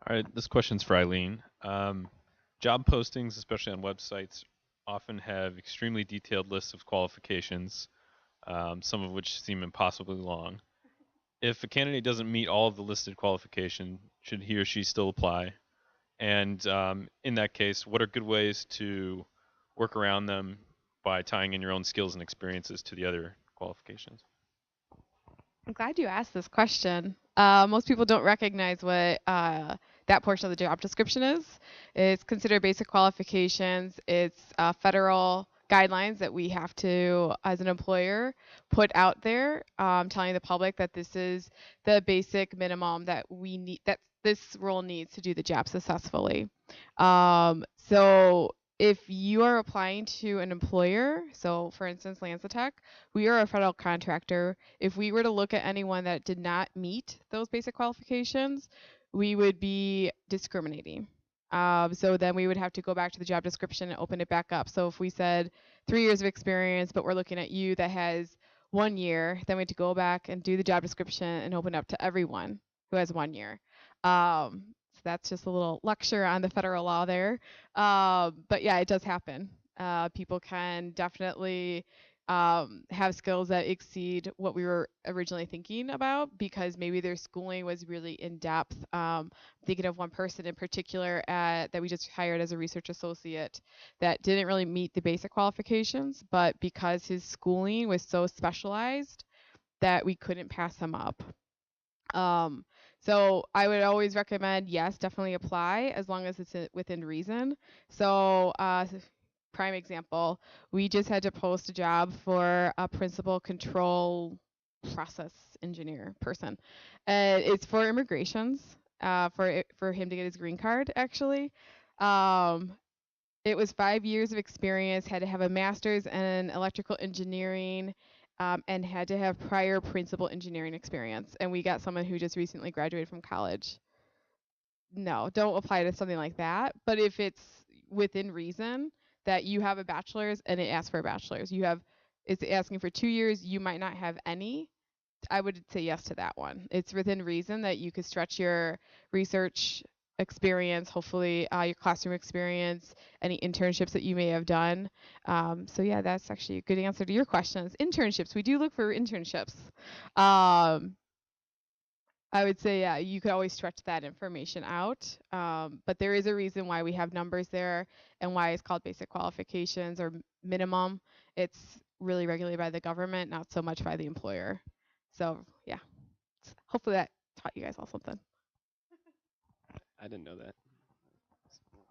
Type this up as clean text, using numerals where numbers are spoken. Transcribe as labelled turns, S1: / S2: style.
S1: All right, this question's for Eileen. Job postings, especially on websites, often have extremely detailed lists of qualifications, some of which seem impossibly long. If a candidate doesn't meet all of the listed qualification, should he or she still apply? And in that case, what are good ways to work around them by tying in your own skills and experiences to the other qualifications?
S2: I'm glad you asked this question. Most people don't recognize what that portion of the job description is. It's considered basic qualifications. It's federal guidelines that we have to, as an employer, put out there, telling the public that this is the basic minimum that we need, that this role needs to do the job successfully. So if you are applying to an employer, so for instance, Lancetech, we are a federal contractor. If we were to look at anyone that did not meet those basic qualifications, we would be discriminating. So then we would have to go back to the job description and open it back up. So if we said 3 years of experience, but we're looking at you that has 1 year, then we have to go back and do the job description and open up to everyone who has 1 year. So that's just a little lecture on the federal law there. But yeah, it does happen. People can definitely have skills that exceed what we were originally thinking about because maybe their schooling was really in depth. Thinking of one person in particular that we just hired as a research associate that didn't really meet the basic qualifications, but because his schooling was so specialized that we couldn't pass him up. Um, so I would always recommend, yes, definitely apply as long as it's within reason. So prime example, we just had to post a job for a principal control process engineer person. And it's for immigrations, for him to get his green card actually. Um, it was 5 years of experience, had to have a master's in electrical engineering, and had to have prior principal engineering experience. And we got someone who just recently graduated from college. No, don't apply to something like that. But if it's within reason that you have a bachelor's and it asks for a bachelor's, it's asking for 2 years, you might not have any. I would say yes to that one. It's within reason that you could stretch your research experience, hopefully your classroom experience, any internships that you may have done. So yeah, that's actually a good answer to your questions. Internships, we do look for internships. Um, I would say, yeah, you could always stretch that information out. But there is a reason why we have numbers there and why it's called basic qualifications or minimum. It's really regulated by the government, not so much by the employer. So yeah, hopefully that taught you guys all something.
S3: I didn't know that.